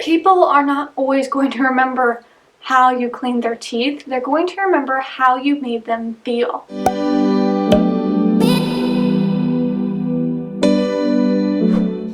People are not always going to remember how you cleaned their teeth. They're going to remember how you made them feel.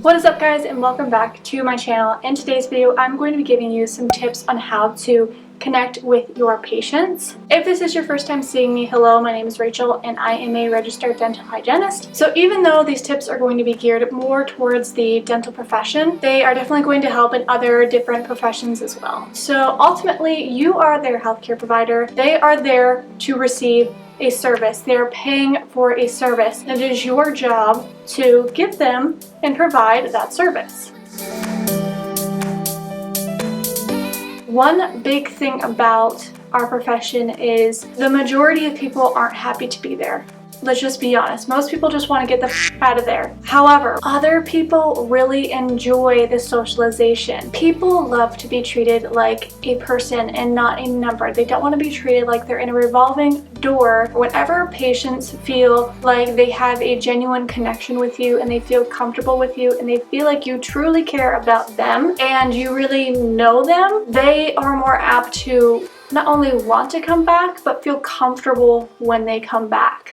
What is up, guys, and welcome back to my channel. In today's video, I'm going to be giving you some tips on how to connect with your patients. If this is your first time seeing me, hello, my name is Rachel and I am a registered dental hygienist. So even though these tips are going to be geared more towards the dental profession, they are definitely going to help in other different professions as well. So ultimately, you are their healthcare provider. They are there to receive a service. They are paying for a service. It is your job to give them and provide that service. One big thing about our profession is the majority of people aren't happy to be there. Let's just be honest. Most people just want to get the out of there. However, other people really enjoy the socialization. People love to be treated like a person and not a number. They don't want to be treated like they're in a revolving door. Whenever patients feel like they have a genuine connection with you and they feel comfortable with you and they feel like you truly care about them and you really know them, they are more apt to not only want to come back, but feel comfortable when they come back.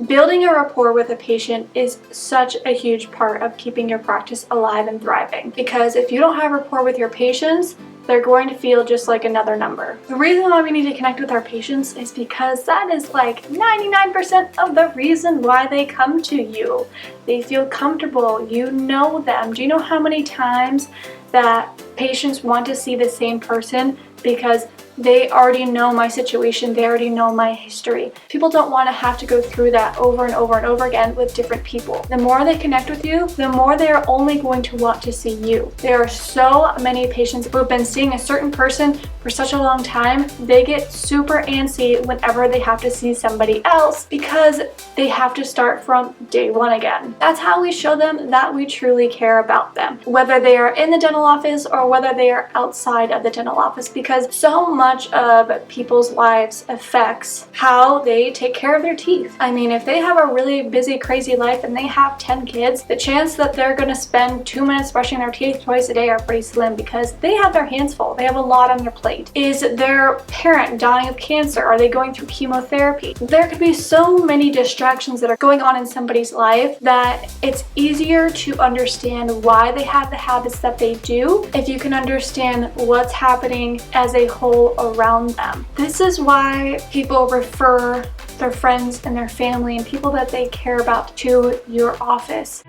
Building a rapport with a patient is such a huge part of keeping your practice alive and thriving, because if you don't have rapport with your patients, they're going to feel just like another number. The reason why we need to connect with our patients is because that is like 99% of the reason why they come to you. They feel comfortable, you know them. Do you know how many times that patients want to see the same person because they already know my situation, they already know my history. People don't want to have to go through that over and over and over again with different people. The more they connect with you, the more they are only going to want to see you. There are so many patients who have been seeing a certain person for such a long time, they get super antsy whenever they have to see somebody else because they have to start from day one again. That's how we show them that we truly care about them, whether they are in the dental office or whether they are outside of the dental office, because so much of people's lives affects how they take care of their teeth. I mean, if they have a really busy, crazy life and they have 10 kids, the chance that they're going to spend 2 minutes brushing their teeth twice a day are pretty slim because they have their hands full. They have a lot on their plate. Is their parent dying of cancer? Are they going through chemotherapy? There could be so many distractions that are going on in somebody's life that it's easier to understand why they have the habits that they do if you can understand what's happening as a whole around them. This is why people refer their friends and their family and people that they care about to your office.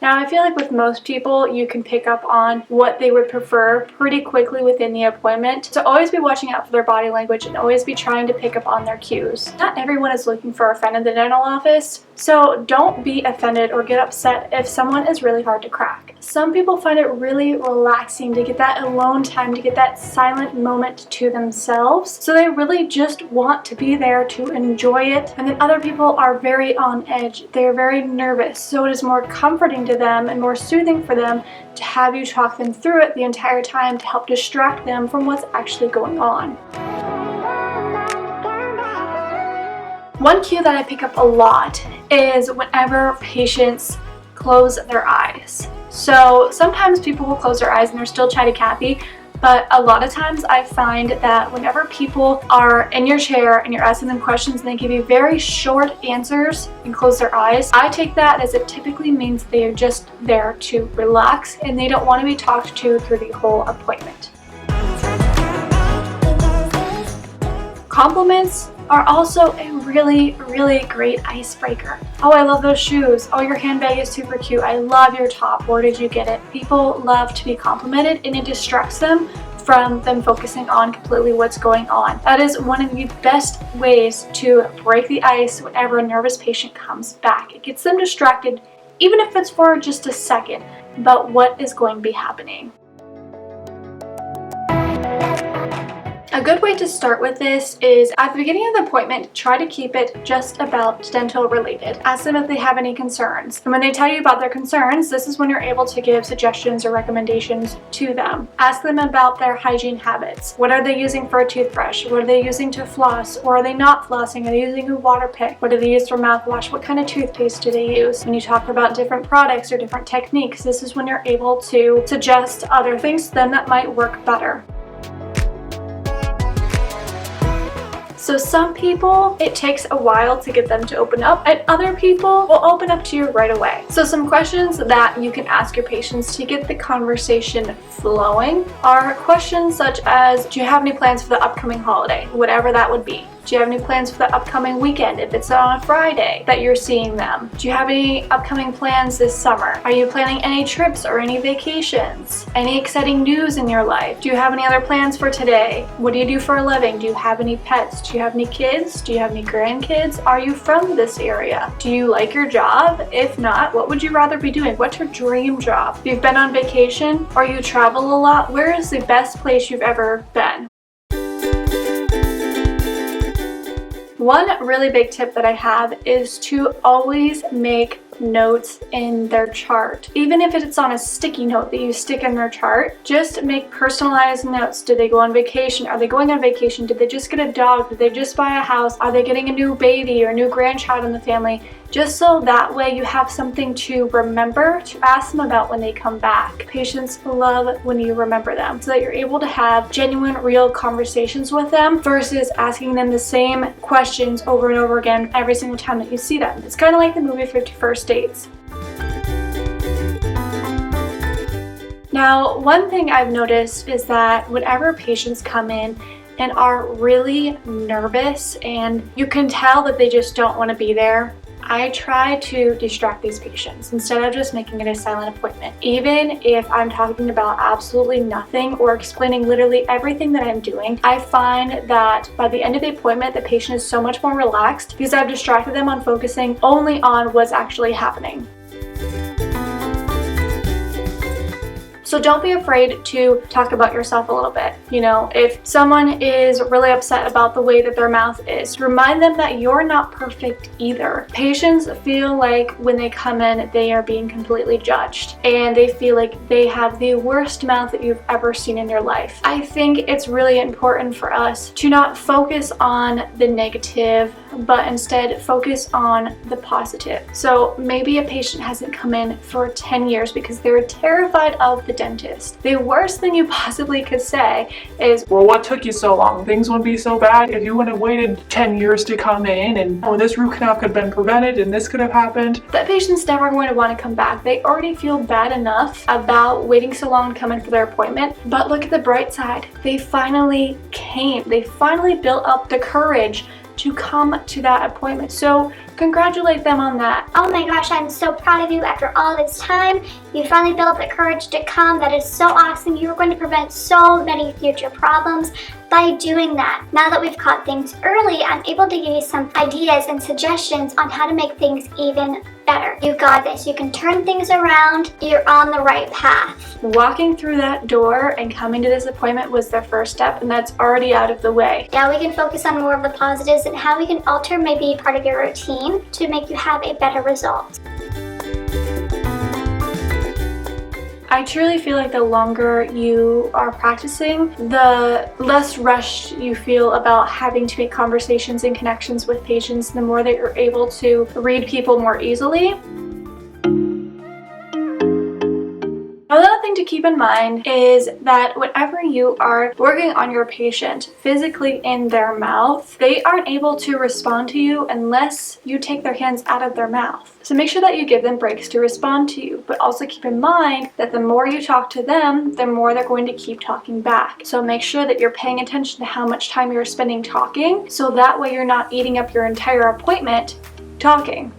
Now, I feel like with most people, you can pick up on what they would prefer pretty quickly within the appointment. So always be watching out for their body language and always be trying to pick up on their cues. Not everyone is looking for a friend in the dental office, so don't be offended or get upset if someone is really hard to crack. Some people find it really relaxing to get that alone time, to get that silent moment to themselves. So they really just want to be there to enjoy it. And then other people are very on edge. They're very nervous. So it is more comforting to them and more soothing for them to have you talk them through it the entire time to help distract them from what's actually going on. One cue that I pick up a lot is whenever patients close their eyes. So sometimes people will close their eyes and they're still chatty Cathy, but a lot of times I find that whenever people are in your chair and you're asking them questions and they give you very short answers and close their eyes, I take that as it typically means they are just there to relax and they don't want to be talked to through the whole appointment. Compliments are also a really great icebreaker. Oh, I love those shoes. Oh, your handbag is super cute. I love your top. Where did you get it? People love to be complimented and it distracts them from them focusing on completely what's going on. That is one of the best ways to break the ice whenever a nervous patient comes back. It gets them distracted, even if it's for just a second, about what is going to be happening. A good way to start with this is at the beginning of the appointment, try to keep it just about dental related. Ask them if they have any concerns. And when they tell you about their concerns, this is when you're able to give suggestions or recommendations to them. Ask them about their hygiene habits. What are they using for a toothbrush? What are they using to floss? Or are they not flossing? Are they using a water pick? What do they use for mouthwash? What kind of toothpaste do they use? When you talk about different products or different techniques, this is when you're able to suggest other things to them that might work better. So some people, it takes a while to get them to open up, and other people will open up to you right away. So some questions that you can ask your patients to get the conversation flowing are questions such as, do you have any plans for the upcoming holiday? Whatever that would be. Do you have any plans for the upcoming weekend if it's on a Friday that you're seeing them? Do you have any upcoming plans this summer? Are you planning any trips or any vacations? Any exciting news in your life? Do you have any other plans for today? What do you do for a living? Do you have any pets? Do you have any kids? Do you have any grandkids? Are you from this area? Do you like your job? If not, what would you rather be doing? What's your dream job? If you've been on vacation or you travel a lot, where is the best place you've ever been? One really big tip that I have is to always make notes in their chart. Even if it's on a sticky note that you stick in their chart, just make personalized notes. Did they go on vacation? Are they going on vacation? Did they just get a dog? Did they just buy a house? Are they getting a new baby or a new grandchild in the family? Just so that way you have something to remember to ask them about when they come back. Patients love when you remember them, so that you're able to have genuine, real conversations with them versus asking them the same questions over and over again every single time that you see them. It's kind of like the movie 50 First Dates. Now, one thing I've noticed is that whenever patients come in and are really nervous and you can tell that they just don't want to be there, I try to distract these patients instead of just making it a silent appointment. Even if I'm talking about absolutely nothing or explaining literally everything that I'm doing, I find that by the end of the appointment, the patient is so much more relaxed because I've distracted them on focusing only on what's actually happening. So don't be afraid to talk about yourself a little bit. You know, if someone is really upset about the way that their mouth is, remind them that you're not perfect either. Patients feel like when they come in, they are being completely judged and they feel like they have the worst mouth that you've ever seen in your life. I think it's really important for us to not focus on the negative, but instead focus on the positive. So maybe a patient hasn't come in for 10 years because they were terrified of the dentist. The worst thing you possibly could say is, well, what took you so long? Things wouldn't be so bad if you would have waited 10 years to come in, and oh, this root canal could have been prevented and this could have happened. That patient's never going to want to come back. They already feel bad enough about waiting so long to come in for their appointment, but look at the bright side. They finally came. They finally built up the courage to come to that appointment. So congratulate them on that. Oh my gosh, I'm so proud of you after all this time. You finally built up the courage to come. That is so awesome. You are going to prevent so many future problems by doing that. Now that we've caught things early, I'm able to give you some ideas and suggestions on how to make things even better. You got this. You can turn things around. You're on the right path. Walking through that door and coming to this appointment was their first step, and that's already out of the way. Now we can focus on more of the positives and how we can alter maybe part of your routine to make you have a better result. I truly feel like the longer you are practicing, the less rushed you feel about having to make conversations and connections with patients, the more that you're able to read people more easily. Another thing to keep in mind is that whenever you are working on your patient physically in their mouth, they aren't able to respond to you unless you take their hands out of their mouth. So make sure that you give them breaks to respond to you, but also keep in mind that the more you talk to them, the more they're going to keep talking back. So make sure that you're paying attention to how much time you're spending talking, so that way you're not eating up your entire appointment talking.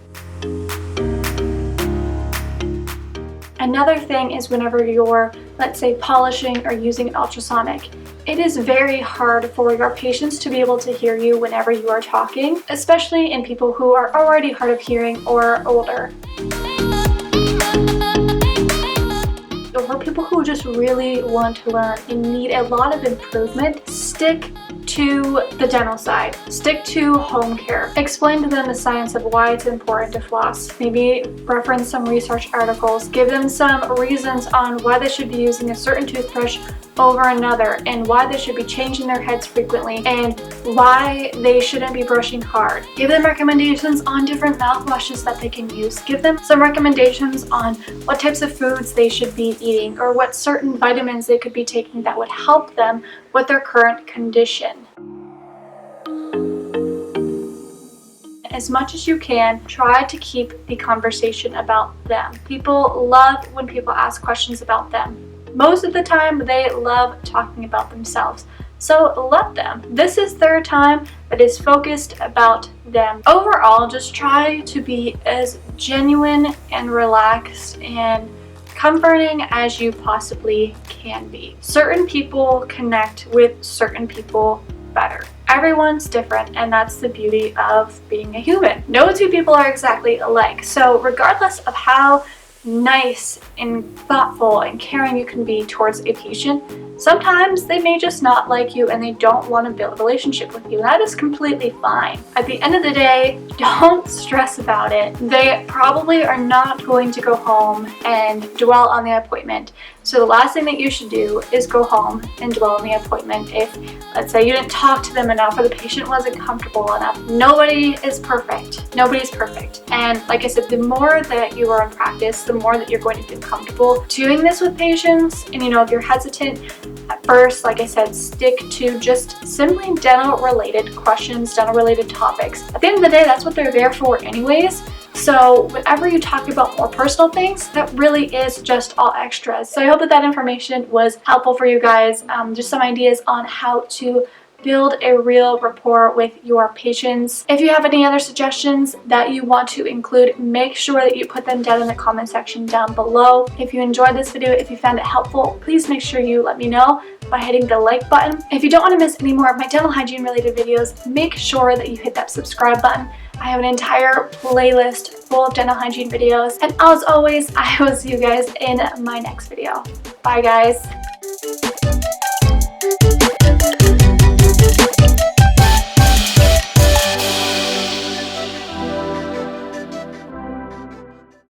Another thing is whenever you're, let's say, polishing or using an ultrasonic, it is very hard for your patients to be able to hear you whenever you are talking, especially in people who are already hard of hearing or older. For people who just really want to learn and need a lot of improvement, stick to the dental side. Stick to home care. Explain to them the science of why it's important to floss. Maybe reference some research articles. Give them some reasons on why they should be using a certain toothbrush over another, and why they should be changing their heads frequently, and why they shouldn't be brushing hard. Give them recommendations on different mouthwashes that they can use. Give them some recommendations on what types of foods they should be eating, or what certain vitamins they could be taking that would help them with their current condition. As much as you can, try to keep the conversation about them. People love when people ask questions about them. Most of the time, they love talking about themselves. So let them. This is their time that is focused about them. Overall, just try to be as genuine and relaxed and comforting as you possibly can be. Certain people connect with certain people better. Everyone's different, and that's the beauty of being a human. No two people are exactly alike. So regardless of how nice and thoughtful and caring you can be towards a patient, sometimes they may just not like you and they don't want to build a relationship with you. That is completely fine. At the end of the day, don't stress about it. They probably are not going to go home and dwell on the appointment. So the last thing that you should do is go home and dwell on the appointment if, let's say, you didn't talk to them enough or the patient wasn't comfortable enough. Nobody is perfect. Nobody's perfect. And like I said, the more that you are in practice, the more that you're going to feel comfortable doing this with patients. And if you're hesitant at first, like I said, stick to just simply dental related questions, dental related topics. At the end of the day, that's what they're there for anyways. So whenever you talk about more personal things, that really is just all extras. So I hope that information was helpful for you guys. Just some ideas on how to build a real rapport with your patients. If you have any other suggestions that you want to include, make sure that you put them down in the comment section down below. If you enjoyed this video, if you found it helpful, please make sure you let me know by hitting the like button. If you don't want to miss any more of my dental hygiene related videos, make sure that you hit that subscribe button. I have an entire playlist full of dental hygiene videos. And as always, I will see you guys in my next video. Bye guys.